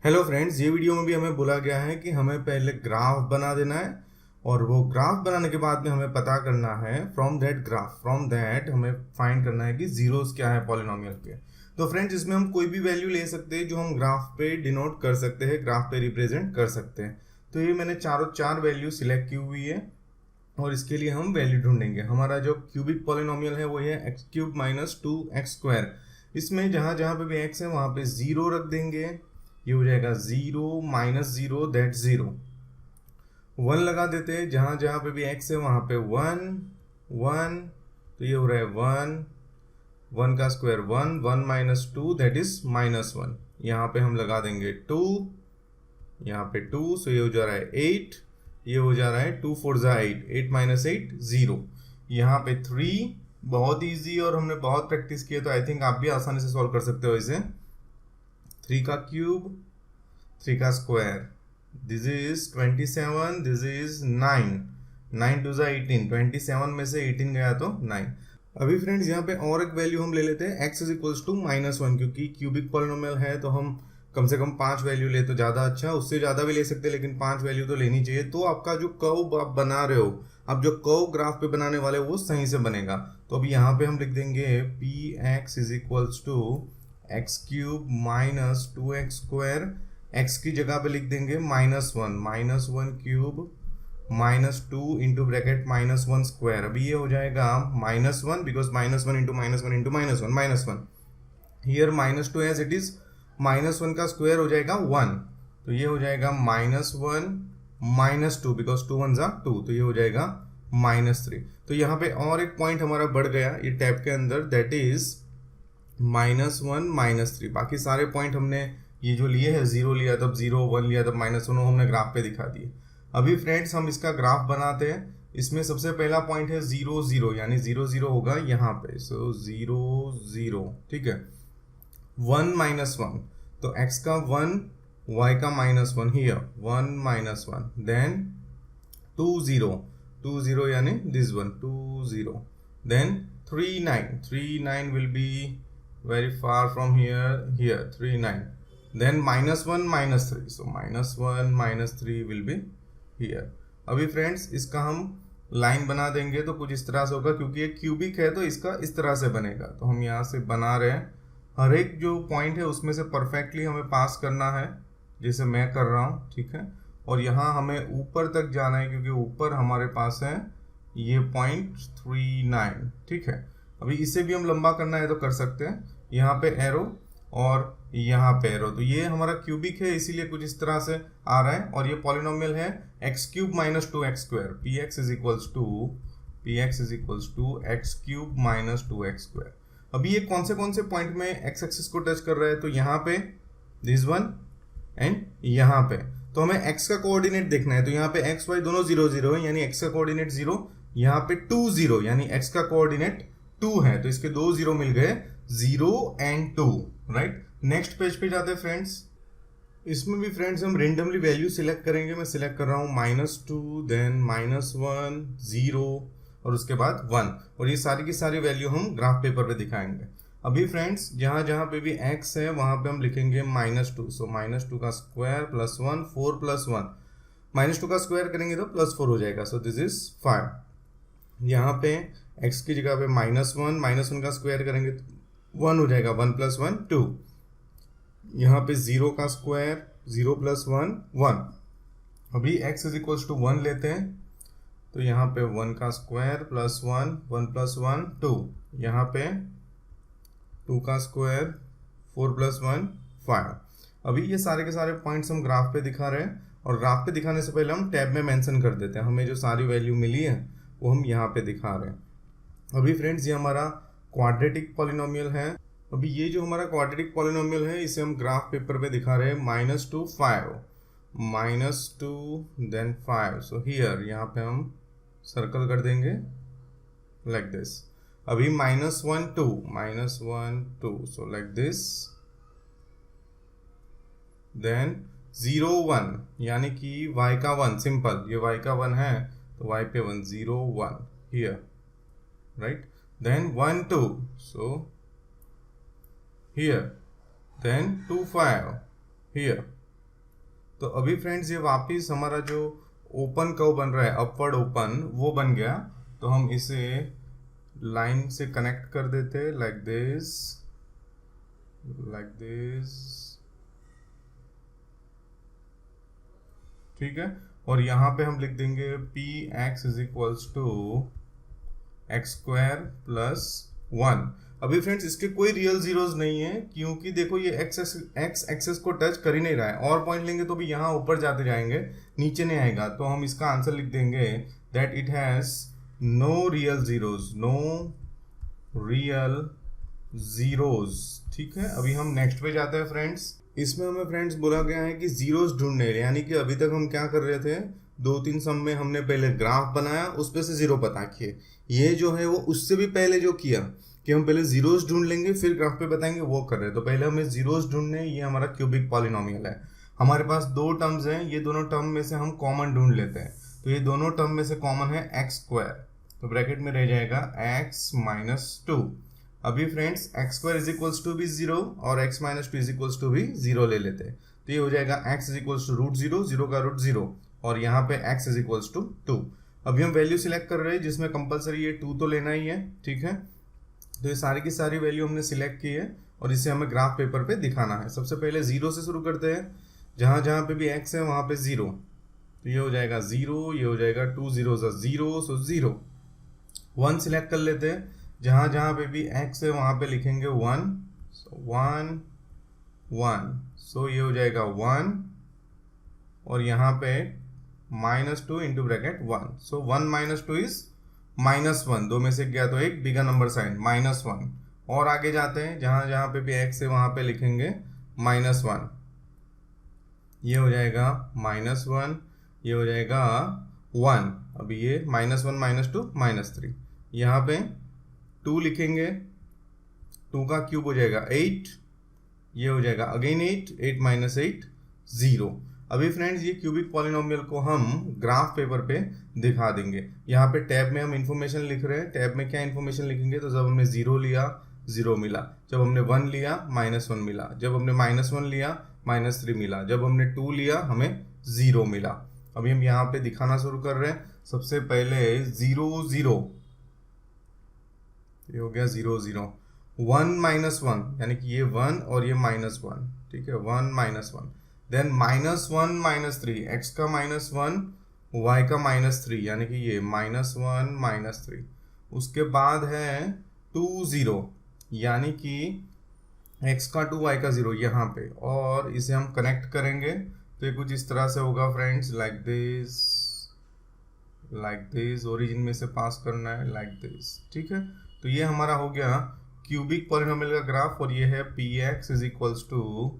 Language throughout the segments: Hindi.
हेलो फ्रेंड्स, ये वीडियो में भी हमें बोला गया है कि हमें पहले ग्राफ बना देना है और वो ग्राफ बनाने के बाद में हमें पता करना है फ्रॉम दैट हमें फाइंड करना है कि जीरोस क्या है पॉलिनोमियल के। तो फ्रेंड्स, इसमें हम कोई भी वैल्यू ले सकते हैं जो हम ग्राफ पे डिनोट कर सकते हैं, ग्राफ पे रिप्रेजेंट कर सकते हैं। तो ये मैंने चार वैल्यू सिलेक्ट की हुई है और इसके लिए हम वैल्यू ढूंढेंगे। हमारा जो क्यूबिक पॉलिनोमियल है वो है एक्स क्यूब माइनस 2x²। इसमें जहां जहां पे भी एक्स है वहां पे जीरो रख देंगे। ये हो जाएगा zero minus zero, that zero. One लगा देते हैं, जहां जहां पे भी एक्स है वहां पे वन वन, तो ये हो रहा है वन। वन का square one, one minus two that is minus one. यहाँ पे हम लगा देंगे टू, यहाँ पे टू, सो ये हो जा रहा है एट। ये हो जा रहा है टू फोर जा eight, eight minus eight zero. यहाँ पे थ्री, बहुत इजी और हमने बहुत प्रैक्टिस किया, तो आई थिंक आप भी आसानी से सॉल्व कर सकते हो इसे। थ्री का क्यूब, थ्री का square, this is 27, this is 9, 9 two जा 18, 27 में से 18 गया तो 9। अभी फ्रेंड्स यहाँ पे और एक वैल्यू हम ले लेते हैं, x इज इक्वल्स टू -1, क्योंकि क्यूबिक पॉलिनोमियल है तो हम कम से कम 5 वैल्यू ले तो ज़्यादा अच्छा, उससे ज़्यादा भी ले सकते हैं लेकिन 5 वैल्यू तो लेनी चाहिए। तो आपका जो कर्व आप बना रहे हो, आप जो कर्व ग्राफ पे बनाने वाले हो वो सही से बनेगा। तो अभी यहाँ पे हम लिख देंगे P x is equals to x cube minus 2x²। X की जगह पे लिख देंगे minus one cube minus two into bracket minus one square. अभी ये हो जाएगा -1 because -1 into -1 into -1 here -2 as it is -1 का स्क्वायर हो जाएगा 1, तो ये हो जाएगा -1 -2 बिकॉज 2 1 2, तो ये हो जाएगा -3। तो यहाँ पे और एक पॉइंट हमारा बढ़ गया ये टैब के अंदर, दैट इज -1 -3। बाकी सारे पॉइंट हमने ये जो लिए है, जीरो लिया तब जीरो, वन लिया तब -1, हमने ग्राफ पे दिखा दिए। अभी फ्रेंड्स हम इसका ग्राफ बनाते हैं। इसमें सबसे पहला पॉइंट है 0 0, यानी 0 0 होगा यहाँ पे, सो 0 0, ठीक है। 1 -1, तो x का 1, y का -1, हियर 1 -1, देन 2 0, 2 0 यानी this one 2 0, then 3 9, 3 9 will be very far from here 3 9, then -1 -3, so -1 -3 will be here। अभी फ्रेंड्स इसका हम लाइन बना देंगे तो कुछ इस तरह से होगा, क्योंकि ये क्यूबिक है तो इसका इस तरह से बनेगा। तो हम यहाँ से बना रहे हैं, हर एक जो पॉइंट है उसमें से परफेक्टली हमें पास करना है, जैसे मैं कर रहा हूँ, ठीक है। और यहाँ हमें ऊपर तक जाना है क्योंकि ऊपर हमारे पास है ये पॉइंट 3 9, ठीक है। अभी इसे भी हम लंबा करना है तो कर सकते हैं, यहाँ पे एरो और यहाँ पे एरो। तो ये हमारा क्यूबिक है इसीलिए कुछ इस तरह से आ रहा है, और ये पॉलिनोमियल है x cube minus 2x²। P x is equals to x cube minus 2x²। अभी ये कौन से पॉइंट में एक्स एक्सिस को टच कर रहा है, तो यहाँ पे दिस वन एंड यहाँ पे। तो हमें x का कोऑर्डिनेट देखना है, तो यहाँ पे x y दोनों 0 0 है, यानी x का कोऑर्डिनेट 0, यहाँ पे 2 0 यानी x का कोऑर्डिनेट 2 है, तो इसके दो 0 मिल गए, 0 एंड 2, राइट। नेक्स्ट पेज पे जाते हैं फ्रेंड्स। इसमें भी फ्रेंड्स हम रेंडमली वैल्यू सिलेक्ट करेंगे। मैं सिलेक्ट कर रहा हूँ -2, देन -1 0 और उसके बाद 1, और ये सारी की सारी वैल्यू हम ग्राफ पेपर पे दिखाएंगे। अभी फ्रेंड्स जहाँ जहाँ पे भी x है वहाँ पे हम लिखेंगे -2, सो -2 का स्क्वायर प्लस 1, 4 प्लस 1, -2 का स्क्वायर करेंगे तो +4 हो जाएगा, सो दिस इज 5। यहाँ पे x की जगह पे -1 का स्क्वायर करेंगे तो 1 हो जाएगा, 1 + 1 2। यहाँ पे 0 का स्क्वायर, 0 + 1 1। अभी x इज इक्वल्स टू 1 लेते हैं, तो यहाँ पे 1 का स्क्वायर प्लस 1, 1 + 1 2। यहाँ पे 2 का स्क्वायर, 4 + 1 5। अभी ये सारे के सारे पॉइंट्स हम ग्राफ पे दिखा रहे हैं, और ग्राफ पे दिखाने से पहले हम टैब में मेंशन कर देते हैं। हमें जो सारी वैल्यू मिली है वो हम यहाँ पे दिखा रहे हैं। अभी फ्रेंड्स ये हमारा क्वाड्रेटिक पॉलिनोमियल है। अभी ये जो हमारा क्वाड्रेटिक पॉलिनोमियल है इसे हम ग्राफ पेपर पे दिखा रहे हैं, -2 5, -2 देन 5, सो हियर यहाँ पे हम सर्कल कर देंगे लाइक दिस। अभी -1 2, सो लाइक दिस, देन 0 1 यानी कि y का 1, सिंपल, ये y का 1 है तो y पे 1, 0 1 here, right. Then 1 2, so here, then 2 5 here, तो अभी फ्रेंड्स ये वापस हमारा जो ओपन कर्व बन रहा है, अपवर्ड ओपन, वो बन गया। तो हम इसे लाइन से कनेक्ट कर देते हैं, लाइक दिस, ठीक है। और यहाँ पे हम लिख देंगे P x is equals to x square plus 1। अभी फ्रेंड्स इसके कोई रियल जीरोस नहीं है, क्योंकि देखो ये एक्स एक्सेस को टच कर ही नहीं रहा है। और पॉइंट लेंगे तो भी यहाँ ऊपर जाते जाएंगे, नीचे नहीं आएगा। तो हम इसका आंसर लिख देंगे that it has no real zeros, no real zeros, ठीक है। अभी हम नेक्स्ट पे जाते हैं फ्रेंड्स। इसमें हमें फ्रेंड्स बोला गया है कि जीरोस ढूंढने, यानी कि अभी तक हम क्या कर रहे थे, 2-3 सम में हमने पहले ग्राफ बनाया, उस पे से जीरो पता किए। ये जो है वो उससे भी पहले जो किया कि हम पहले जीरोस ढूंढ लेंगे फिर ग्राफ पे बताएंगे, वो कर रहे हैं। तो पहले हमें जीरोस ढूंढने, ये हमारा क्यूबिक पॉलिनोमियल है। हमारे पास 2 टर्म्स हैं, ये दोनों टर्म में से हम कॉमन ढूंढ लेते हैं। तो ये दोनों टर्म में से कॉमन है एक्स स्क्वायर, तो ब्रैकेट में रह जाएगा एक्स माइनस 2। अभी friends x square is equals to भी 0 और x minus 2 is equals to भी 0 ले लेते हैं। तो ये हो जाएगा x is equals to root 0, 0 का रूट 0, और यहाँ पे एक्स इज इक्वल्स टू 2। अभी हम वैल्यू सिलेक्ट कर रहे हैं, जिसमें कंपलसरी ये 2 तो लेना ही है, ठीक है। तो ये सारी की सारी वैल्यू हमने सिलेक्ट की है और इसे हमें ग्राफ पेपर पे दिखाना है। सबसे पहले 0 से शुरू करते हैं, जहाँ जहाँ पे भी x है वहाँ पे 0। तो ये हो जाएगा 0, ये हो जाएगा 2 0 0, सो 0। 1 सिलेक्ट कर लेते हैं, जहाँ जहाँ पे भी x है वहाँ पे लिखेंगे 1, सो 1 1, सो ये हो जाएगा 1, और यहाँ पे -2 इंटू ब्रैकेट 1, सो 1 - 2 इज -1। दो में से गया तो एक, बिगर नंबर साइन -1। और आगे जाते हैं, जहाँ जहाँ पे भी x है वहाँ पे लिखेंगे -1। ये हो जाएगा -1, ये हो जाएगा 1। अभी ये -1 -2 -3। यहाँ पे 2 लिखेंगे, 2 का क्यूब हो जाएगा 8, ये हो जाएगा अगेन 8, 8 - 8 0। अभी फ्रेंड्स ये क्यूबिक पॉलिनोमियल को हम ग्राफ पेपर पे दिखा देंगे। यहाँ पे टैब में हम इंफॉर्मेशन लिख रहे हैं। टैब में क्या इंफॉर्मेशन लिखेंगे, तो जब हमने 0 लिया 0 मिला, जब हमने 1 लिया -1 मिला, जब हमने -1 लिया -3 मिला, जब हमने 2 लिया हमें 0 मिला। अभी हम यहाँ पे दिखाना शुरू कर रहे हैं। सबसे पहले 0 0, ये हो गया 0 0। 1 -1, यानी कि ये 1 और ये -1, ठीक है, 1 -1। देन -1 -3, x का -1, y का -3, यानी कि ये -1 -3। उसके बाद है 2 0, यानी कि x का 2 y का 0 यहाँ पे, और इसे हम कनेक्ट करेंगे तो ये कुछ इस तरह से होगा फ्रेंड्स, लाइक दिस, ओरिजिन में से पास करना है, लाइक दिस, ठीक है। तो ये हमारा हो गया क्यूबिक पॉलिनोमियल का ग्राफ, और ये है p x is equals to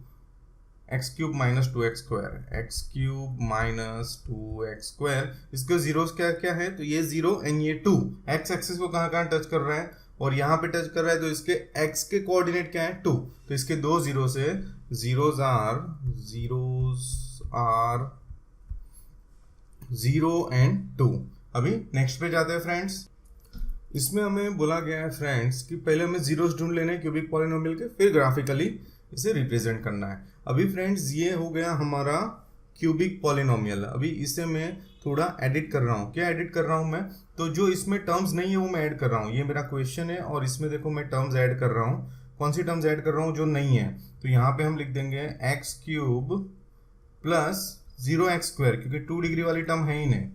x³ - 2x square, x³ - 2x square. इसके जीरोस क्या क्या है, तो ये 0 एंड ये 2। x एक्सिस को कहाँ कहाँ टच कर रहा है, और यहाँ पे टच कर रहा है, तो इसके x के कोऑर्डिनेट क्या है 2। तो इसके 2 जीरो से जीरोस आर 0 एंड 2। अभी नेक्स्ट पे जाते हैं फ्रेंड्स। इसमें हमें बोला गया है फ्रेंड्स कि पहले हमें जीरोस ढूंढ लेने क्यूबिक पॉलिनोमियल के, फिर ग्राफिकली इसे रिप्रेजेंट करना है। अभी फ्रेंड्स ये हो गया हमारा क्यूबिक पॉलिनोमियल। अभी इसे मैं थोड़ा एडिट कर रहा हूँ। क्या एडिट कर रहा हूँ मैं, तो जो इसमें टर्म्स नहीं है वो मैं ऐड कर रहा हूँ। ये मेरा क्वेश्चन है और इसमें देखो मैं टर्म्स ऐड कर रहा हूँ। कौन सी टर्म्स ऐड कर रहा हूँ, जो नहीं है। तो यहाँ पे हम लिख देंगे x³ प्लस 0x स्क्वायर, क्योंकि 2 डिग्री वाली टर्म है ही नहीं,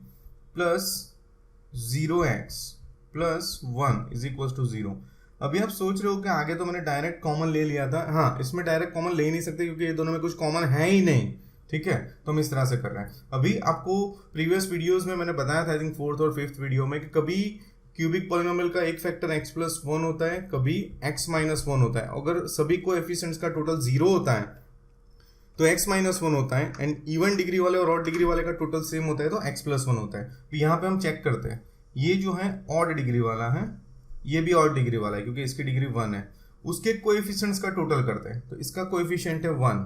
plus 0x plus 1 is equal to 0। अभी आप सोच रहे हो कि आगे तो मैंने डायरेक्ट कॉमन ले लिया था। हाँ, इसमें डायरेक्ट कॉमन ले ही नहीं सकते क्योंकि ये दोनों में कुछ कॉमन है ही नहीं, ठीक है। तो हम इस तरह से कर रहे हैं। अभी आपको प्रीवियस वीडियोस में मैंने बताया था, आई थिंक 4th और 5th वीडियो में, कि कभी क्यूबिक पॉलिनोमियल का एक फैक्टर x+1 होता है, कभी x-1 होता है। अगर सभी कोएफिशिएंट्स का टोटल 0 होता है तो x-1 होता है, एंड इवन डिग्री वाले और ऑड डिग्री वाले का टोटल सेम होता है तो x+1 होता है। तो यहाँ पे हम चेक करते हैं, ये जो है ऑड डिग्री वाला है, ये भी ऑड डिग्री वाला है क्योंकि इसकी डिग्री 1 है। उसके कोएफिशिएंट्स का टोटल करते हैं, तो इसका कोएफिशिएंट है 1,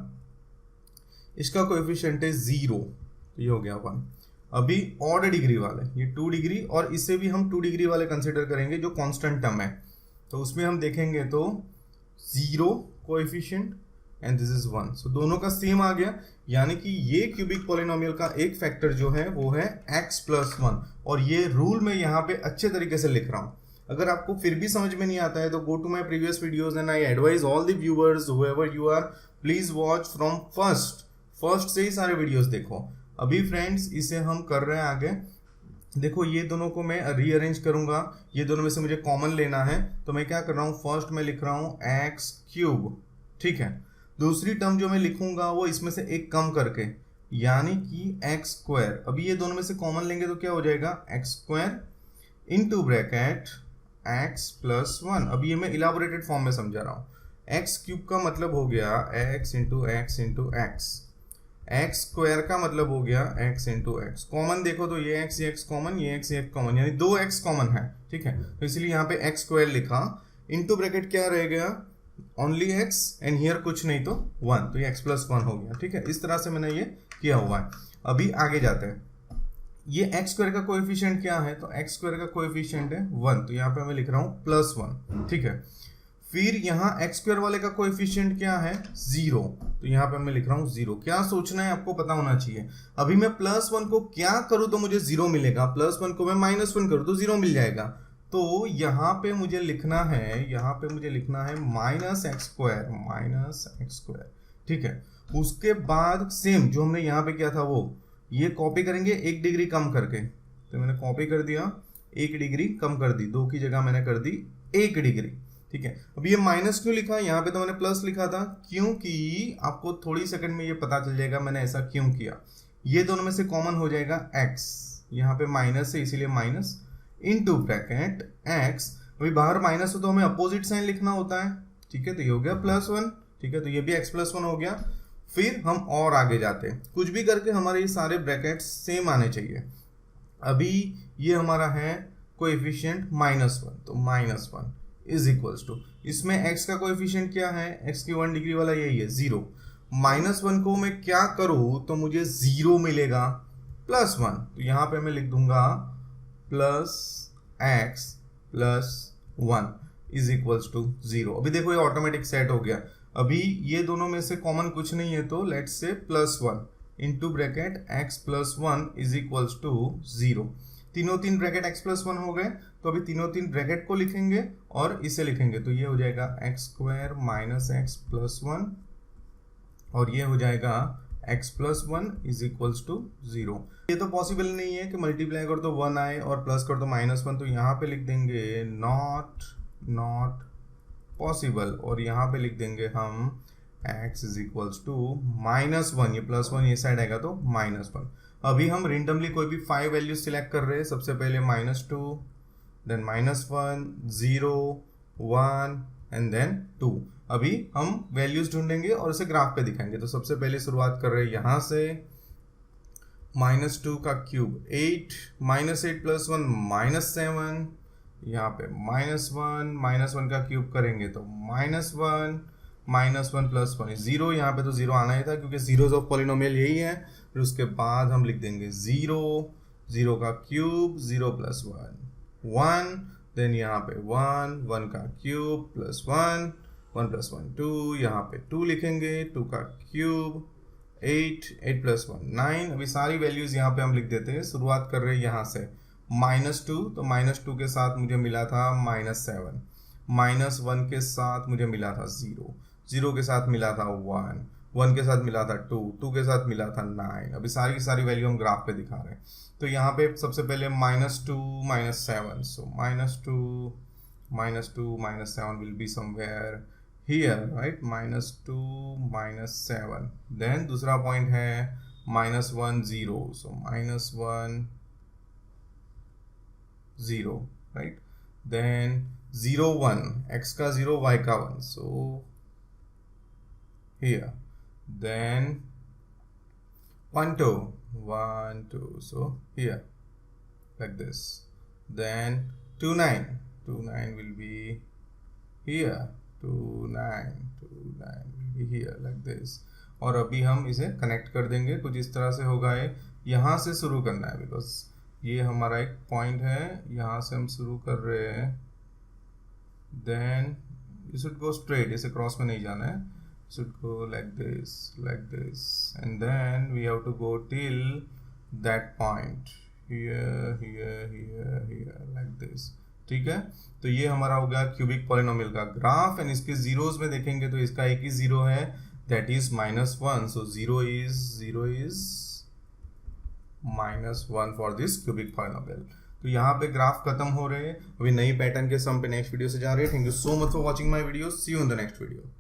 इसका कोएफिशिएंट है 0, ये हो गया 1। अभी ऑड डिग्री वाले, ये 2 डिग्री, और इसे भी हम 2 डिग्री वाले कंसिडर करेंगे जो कांस्टेंट टर्म है। तो उसमें हम देखेंगे तो 0 कोएफिशिएंट, एंड दिस इज 1। सो दोनों का सेम आ गया, यानी कि ये क्यूबिक पॉलिनोमियल का एक फैक्टर जो है वो है x प्लस 1। और ये रूल मैं यहाँ पे अच्छे तरीके से लिख रहा हूँ। अगर आपको फिर भी समझ में नहीं आता है तो go to my previous videos and I advise all the viewers whoever you are, please watch from first से ही सारे वीडियोस देखो। अभी फ्रेंड्स इसे हम कर रहे हैं आगे। देखो ये दोनों को मैं रीअरेंज करूंगा, ये दोनों में से मुझे कॉमन लेना है, तो मैं क्या कर रहा हूँ, फर्स्ट में लिख रहा हूँ एक्स क्यूब, ठीक है। दूसरी टर्म जो मैं लिखूंगा वो इसमें से एक कम करके, यानी कि एक्स स्क्वायर। अभी ये दोनों में से कॉमन लेंगे तो क्या हो जाएगा, x square into bracket x plus 1। अब ये मैं इलाबोरेटेड फॉर्म में समझा रहा हूँ। एक्स क्यूब का मतलब हो गया x into x into x, x square का मतलब हो गया एक्स इंटू एक्स। कॉमन देखो तो ये एक्स कॉमन, ये एक्स कॉमन, यानी दो एक्स कॉमन है, ठीक है। तो इसलिए यहाँ पे एक्स स्क्वायर लिखा, इनटू ब्रैकेट क्या रह गया, ओनली एक्स एंड हियर कुछ नहीं तो 1, तो ये एक्स प्लस 1 हो गया, ठीक है। इस तरह से मैंने ये किया हुआ है। अभी आगे जाते हैं। ये एक्स स्क्वायर का कोएफिशिएंट क्या है, तो एक्स स्क्वायर का कोएफिशिएंट है 1, तो यहाँ पे मैं लिख रहा हूँ प्लस 1, ठीक है। फिर यहाँ एक्स स्क्वायर वाले का कोएफिशिएंट क्या है, 0, तो यहाँ पे मैं लिख रहा हूँ 0। क्या सोचना है आपको पता होना चाहिए। अभी मैं प्लस 1 को क्या करूँ तो मुझे 0 मिलेगा, प्लस 1 को मैं माइनस 1 करूँ तो 0 मिल जाएगा। तो यहाँ पे मुझे लिखना है माइनस एक्स स्क्वायर, ठीक है। उसके बाद सेम जो हमने यहाँ पे किया था वो ये कॉपी करेंगे 1 डिग्री कम करके, तो मैंने कॉपी कर दिया, 1 डिग्री कम कर दी, 2 की जगह मैंने कर दी 1 डिग्री, ठीक है। अब ये माइनस क्यों लिखा, यहाँ पे तो मैंने प्लस लिखा था, क्योंकि आपको थोड़ी सेकंड में ये पता चल जाएगा मैंने ऐसा क्यों किया। ये दोनों में से कॉमन हो जाएगा x, यहाँ पे माइनस है इसीलिए माइनस इनटू ब्रैकेट x। अभी बाहर माइनस हो तो हमें अपोजिट साइन लिखना होता है, ठीक है। तो ये हो गया प्लस 1, ठीक है, तो ये भी x प्लस 1 हो गया। फिर हम और आगे जाते हैं, कुछ भी करके हमारे ये सारे ब्रैकेट सेम आने चाहिए। अभी ये हमारा है कोएफिशिएंट -1, तो -1 इज इक्वल्स टू, इसमें x का कोएफिशिएंट क्या है, x की 1 डिग्री वाला यही है 0। -1 को मैं क्या करूं तो मुझे 0 मिलेगा, +1, तो यहां पे मैं लिख दूंगा plus x plus 1 is equals to 0। अभी देखो ये ऑटोमेटिक सेट हो गया। अभी ये दोनों में से कॉमन कुछ नहीं है, तो let's say +1 into bracket x plus 1 is equals to 0। तीनों तीन ब्रैकेट x प्लस 1 हो गए, तो अभी तीनों तीन ब्रैकेट को लिखेंगे और इसे लिखेंगे, तो ये हो जाएगा x square minus x plus 1 और ये हो जाएगा x plus 1 is equals to 0। ये तो पॉसिबल नहीं है कि मल्टीप्लाई कर तो 1 आए और प्लस कर तो -1, तो यहाँ पे लिख देंगे नॉट पॉसिबल, और यहाँ पे लिख देंगे हम x इज इक्वल्स टू -1, ये +1 ये साइड आएगा तो -1। अभी हम रेंडमली कोई भी 5 वैल्यू सिलेक्ट कर रहे हैं। सबसे पहले -2, देन -1, 0, 1 एंड देन 2। अभी हम वैल्यूज ढूंढेंगे और इसे ग्राफ पे दिखाएंगे। तो सबसे पहले शुरुआत कर रहे हैं यहाँ से, -2 का क्यूब 8, -8 प्लस 1 -7, यहाँ पे -1 का क्यूब करेंगे तो -1 प्लस 1 0, यहाँ पे तो 0 आना ही था क्योंकि जीरोज ऑफ पॉलिनोमियल यही है। फिर उसके बाद हम लिख देंगे 0 का क्यूब 0 प्लस 1, देन यहाँ पे 1 का क्यूब प्लस 1 प्लस 1 2, यहाँ पे 2 लिखेंगे, 2 का क्यूब 8 प्लस 1 9। अभी सारी वैल्यूज यहाँ पे हम लिख देते हैं। शुरुआत कर रहे हैं यहाँ से -2, तो -2 के साथ मुझे मिला था -7, -1 के साथ मुझे मिला था 0 के साथ मिला था 1 के साथ मिला था 2 के साथ मिला था 9। अभी सारी की सारी वैल्यू हम ग्राफ पे दिखा रहे हैं। तो यहाँ पे सबसे पहले -2 -7, so -2 -7 will be somewhere here, right, -2 -7। Then दूसरा पॉइंट है -1 0, सो -1 0, राइट। देन 0 1, x का 0 y का 1, so here. Then 1 2, so here, like this. Then 2 9 will be here, 2 9 will be here, like this. और अभी हम इसे कनेक्ट कर देंगे, कुछ इस तरह से होगा। ये यहाँ से शुरू करना है बिकॉज ये हमारा एक पॉइंट है, यहाँ से हम शुरू कर रहे हैं। Then you should go straight, इसे क्रॉस में नहीं जाना है। should go like this, and then we have to go till that point here, like this. ठीक है, तो ये हमारा हो गया क्यूबिक पॉलिनोमियल का ग्राफ। एंड इसके जीरोस में देखेंगे तो इसका एक ही जीरो है, that is -1, so zero is -1 for this cubic polynomial. तो यहाँ पे ग्राफ खत्म हो रहे हैं, अभी नई पैटर्न के सम पे नेक्स्ट वीडियो से जा रहे हैं। Thank you so much for watching my video, see you in the next video.